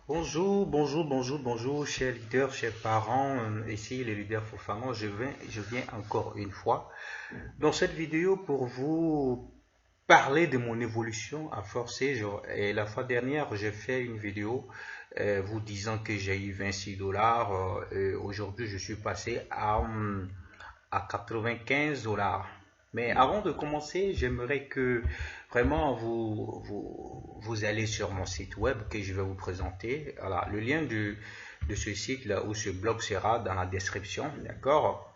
Bonjour, chers leaders, chers parents, ici les leaders Fofana, je viens encore une fois dans cette vidéo pour vous parler de mon évolution à forcer. Et la fois dernière, j'ai fait une vidéo vous disant que j'ai eu 26 dollars. Aujourd'hui, je suis passé à 95 dollars. Mais avant de commencer, j'aimerais que vraiment vous allez sur mon site web que je vais vous présenter. Voilà, le lien de ce site là où ce blog sera dans la description, d'accord?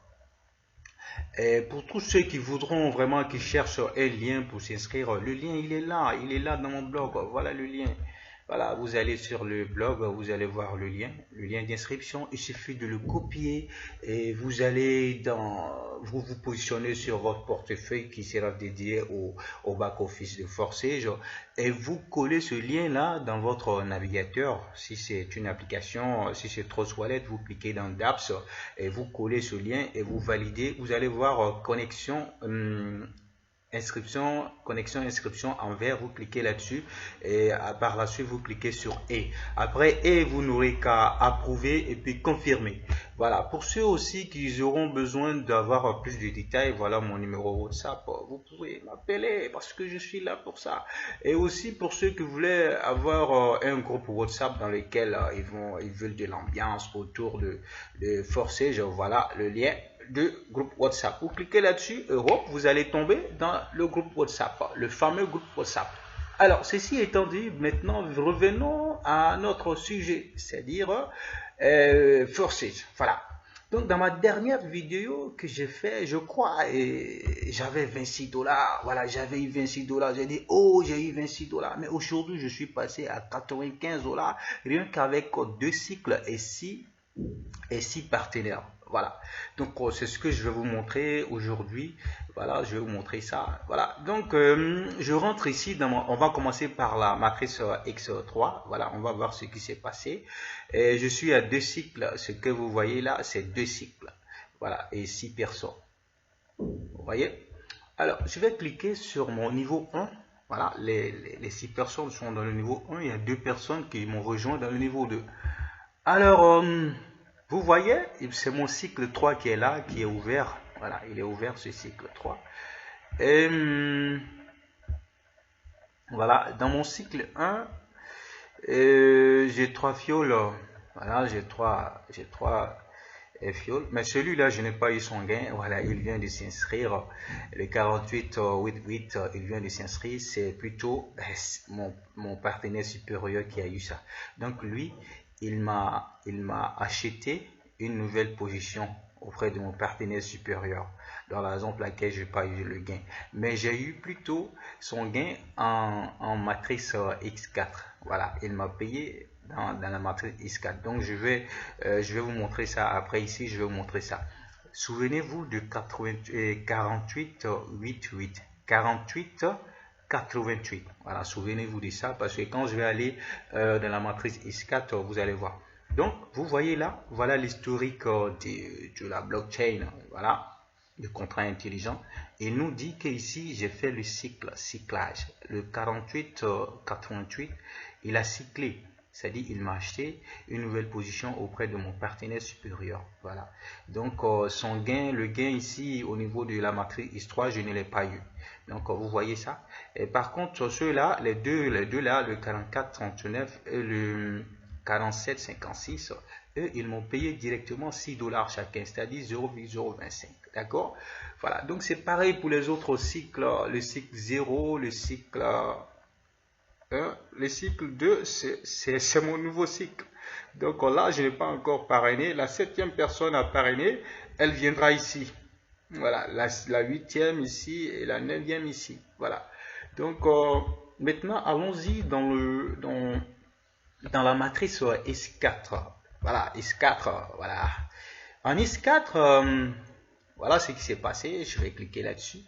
Et pour tous ceux qui voudront vraiment, qui cherchent un lien pour s'inscrire, le lien il est là dans mon blog. Voilà le lien. Voilà, vous allez sur le blog, vous allez voir le lien d'inscription. Il suffit de le copier et vous allez vous positionnez sur votre portefeuille qui sera dédié au back-office de Forsage et vous collez ce lien-là dans votre navigateur. Si c'est une application, si c'est Trustwallet, vous cliquez dans Dapps et vous collez ce lien et vous validez. Vous allez voir connexion. Inscription en vert, vous cliquez là-dessus et par la suite vous cliquez sur et après et vous n'aurez qu'à approuver et puis confirmer. Voilà, pour ceux aussi qui auront besoin d'avoir plus de détails, voilà mon numéro WhatsApp, vous pouvez m'appeler parce que je suis là pour ça. Et aussi pour ceux qui voulaient avoir un groupe WhatsApp dans lequel ils veulent de l'ambiance autour de Forsage, voilà le lien de groupe WhatsApp. Vous cliquez là-dessus, Europe, vous allez tomber dans le groupe WhatsApp, le fameux groupe WhatsApp. Alors, ceci étant dit, maintenant revenons à notre sujet, c'est-à-dire Forsage. Voilà. Donc, dans ma dernière vidéo que j'ai fait, je crois, j'avais 26 dollars. Voilà, j'avais eu 26 dollars. J'ai dit, oh, j'ai eu 26 dollars. Mais aujourd'hui, je suis passé à 95 dollars, rien qu'avec deux cycles et six partenaires. Voilà, donc c'est ce que je vais vous montrer aujourd'hui. Voilà, je vais vous montrer ça. Voilà, donc je rentre ici on va commencer par la matrice X3. Voilà, on va voir ce qui s'est passé. Et je suis à deux cycles. Ce que vous voyez là, c'est deux cycles. Voilà, et 6 personnes. Vous voyez? Alors, je vais cliquer sur mon niveau 1. Voilà, les 6 personnes sont dans le niveau 1. Il y a 2 personnes qui m'ont rejoint dans le niveau 2. Alors, vous voyez, c'est mon cycle 3 qui est là, qui est ouvert. Voilà, il est ouvert ce cycle 3. Et voilà, dans mon cycle 1, j'ai 3 fioles. Voilà, j'ai trois fioles. Mais celui-là, je n'ai pas eu son gain. Voilà, il vient de s'inscrire. Le 4888, il vient de s'inscrire. C'est plutôt mon partenaire supérieur qui a eu ça. Donc lui, il m'a acheté une nouvelle position auprès de mon partenaire supérieur, dans la raison pour laquelle je n'ai pas eu le gain. Mais j'ai eu plutôt son gain en matrice X4. Voilà, il m'a payé dans la matrice X4. Donc je vais vous montrer ça après ici, je vais vous montrer ça. Souvenez-vous de 4888. 88. Voilà, souvenez-vous de ça parce que quand je vais aller dans la matrice X4, vous allez voir. Donc, vous voyez là, voilà l'historique de la blockchain, voilà, le contrat intelligent. Il nous dit qu'ici, j'ai fait le cyclage. Le 4888, il a cyclé. C'est-à-dire, il m'a acheté une nouvelle position auprès de mon partenaire supérieur. Voilà. Donc, son gain, le gain ici, au niveau de la matrice X3, je ne l'ai pas eu. Donc, vous voyez ça. Et par contre, ceux-là, les deux là, le 4439 et le 47,56, eux, ils m'ont payé directement 6 dollars chacun, c'est-à-dire 0,025. D'accord? Voilà. Donc, c'est pareil pour les autres cycles. Le cycle 0, le cycle 1, le cycle 2, c'est mon nouveau cycle. Donc là, je n'ai pas encore parrainé. La 7e personne à parrainer, elle viendra ici. Voilà, la 8e ici et la 9e ici. Voilà. Donc, maintenant, allons-y dans la matrice S4. Voilà, S4. Voilà. En S4, voilà ce qui s'est passé. Je vais cliquer là-dessus.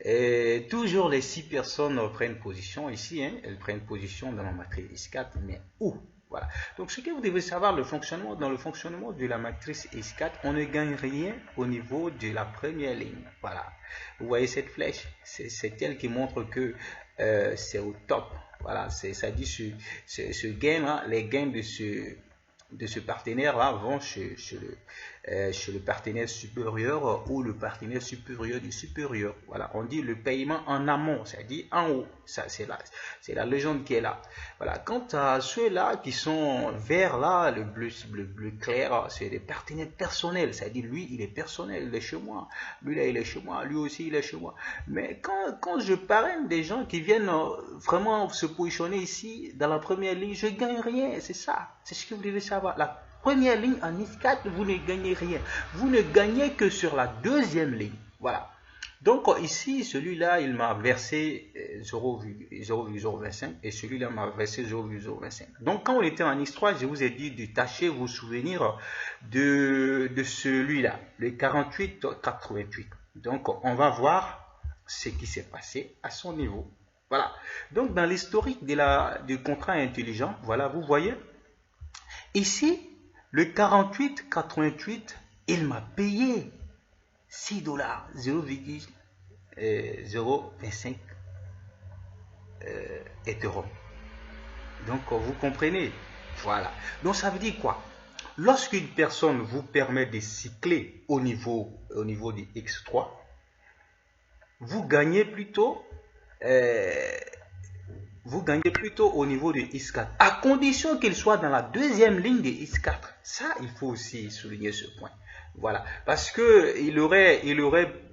Et toujours les 6 personnes prennent position ici. Hein, elles prennent position dans la matrice S4. Mais où? Voilà. Donc, ce que vous devez savoir, dans le fonctionnement de la matrice S4, on ne gagne rien au niveau de la première ligne. Voilà. Vous voyez cette flèche? C'est elle qui montre que c'est au top. Voilà, ça dit ce gain là, les gains de ce partenaire-là vont chez le partenaire supérieur ou le partenaire supérieur du supérieur. Voilà, on dit le paiement en amont, c'est-à-dire en haut. Ça, c'est la légende qui est là. Voilà, quant à ceux-là qui sont verts là, le bleu clair, c'est des partenaires personnels. C'est-à-dire lui, il est personnel, il est chez moi. Lui là, il est chez moi. Lui aussi, il est chez moi. Mais quand je parraine des gens qui viennent vraiment se positionner ici dans la première ligne, je gagne rien. C'est ça. C'est ce que vous devez savoir. La première ligne en X4, vous ne gagnez rien. Vous ne gagnez que sur la deuxième ligne. Voilà. Donc ici, celui-là, il m'a versé 0,025 et celui-là m'a versé 0,025. Donc quand on était en X3, je vous ai dit de tâcher vous souvenir de celui-là, le 48,88. Donc on va voir ce qui s'est passé à son niveau. Voilà. Donc dans l'historique du contrat intelligent, voilà, vous voyez, ici, le 48,88, il m'a payé 6 dollars, 0,025 Ethereum. Donc, vous comprenez. Voilà. Donc, ça veut dire quoi? Lorsqu'une personne vous permet de cycler au niveau du X3, vous gagnez plutôt au niveau de X4, à condition qu'il soit dans la deuxième ligne de X4. Ça, il faut aussi souligner ce point. Voilà, parce que il aurait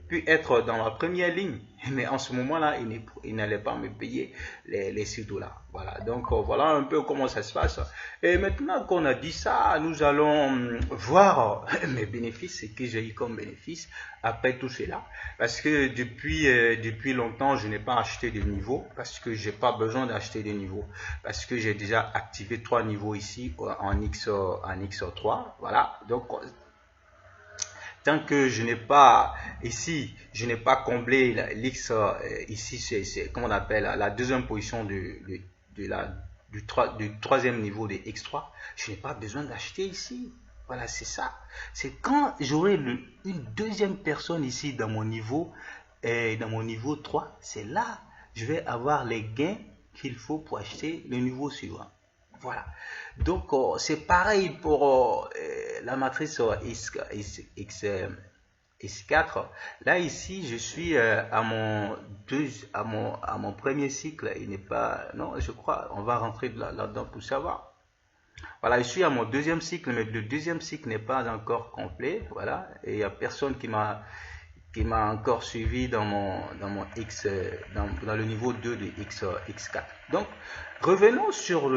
pu être dans la première ligne, mais en ce moment-là, il n'allait pas me payer les 6 dollars. Voilà, donc voilà un peu comment ça se passe. Et maintenant qu'on a dit ça, nous allons voir mes bénéfices, ce que j'ai eu comme bénéfice après tout cela. Parce que depuis longtemps, je n'ai pas acheté de niveau, parce que j'ai pas besoin d'acheter de niveau, parce que j'ai déjà activé 3 niveaux ici en X3. Voilà, donc tant que je n'ai pas comblé l'X, ici c'est comment on appelle la deuxième position du troisième niveau de X3, je n'ai pas besoin d'acheter ici. Voilà, c'est ça. C'est quand j'aurai une deuxième personne ici dans mon niveau 3, c'est là je vais avoir les gains qu'il faut pour acheter le niveau suivant. Voilà. Donc, c'est pareil pour la matrice X4. Là, ici, je suis à mon premier cycle. Il n'est pas... Non, je crois, on va rentrer là-dedans pour savoir. Voilà, je suis à mon deuxième cycle, mais le deuxième cycle n'est pas encore complet. Voilà, et il n'y a personne qui m'a encore suivi dans mon X, dans le niveau 2 de X4. Donc, revenons sur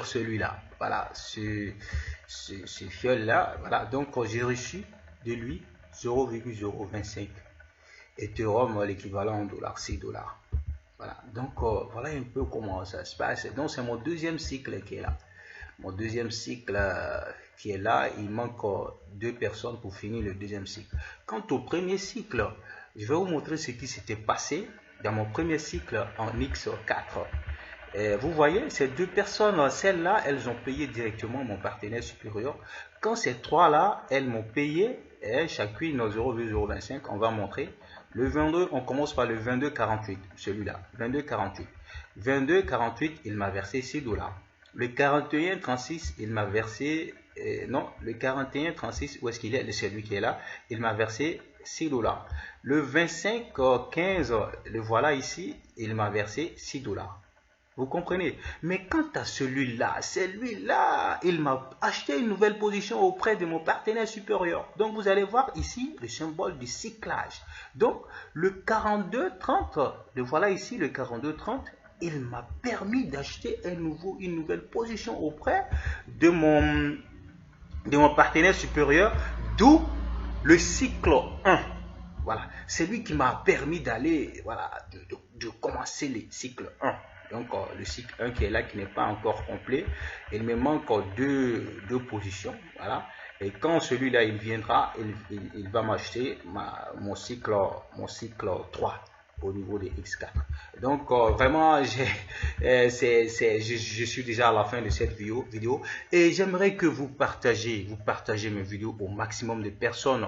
celui-là. Voilà, ce fiole-là. Voilà, donc j'ai reçu de lui 0,025 Ethereum, l'équivalent en dollars, 6 dollars. Voilà, donc voilà un peu comment ça se passe. Donc c'est mon deuxième cycle qui est là. Mon deuxième cycle qui est là, il manque 2 personnes pour finir le deuxième cycle. Quant au premier cycle, je vais vous montrer ce qui s'était passé dans mon premier cycle en X4. Vous voyez, ces 2 personnes, celles-là, elles ont payé directement mon partenaire supérieur. Quand ces 3-là, elles m'ont payé, chacune 0,025, on va montrer. Le 22, on commence par le 22,48, celui-là, 22,48. 22,48, il m'a versé 6 dollars. Le 41,36, il m'a versé, le 41,36, où est-ce qu'il est? C'est celui qui est là, il m'a versé 6 dollars. Le 25,15, le voilà ici, il m'a versé 6 dollars. Vous comprenez? Mais quant à celui-là, il m'a acheté une nouvelle position auprès de mon partenaire supérieur. Donc, vous allez voir ici le symbole du cyclage. Donc, le 42,30, le voilà ici, le 42,30, il m'a permis d'acheter une nouvelle position auprès de mon partenaire supérieur, d'où le cycle 1. Voilà, c'est lui qui m'a permis d'aller, voilà, de commencer le cycle 1. Donc, le cycle 1 qui est là, qui n'est pas encore complet. Il me manque deux positions. Voilà. Et quand celui-là, il viendra, il va m'acheter mon cycle 3 au niveau des X4. Donc, vraiment, je suis déjà à la fin de cette vidéo. Et j'aimerais que vous partagez mes vidéos au maximum de personnes.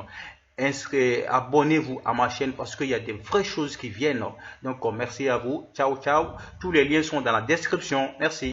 abonnez-vous à ma chaîne parce qu'il y a des vraies choses qui viennent. Donc, merci à vous. Ciao, ciao. Tous les liens sont dans la description. Merci.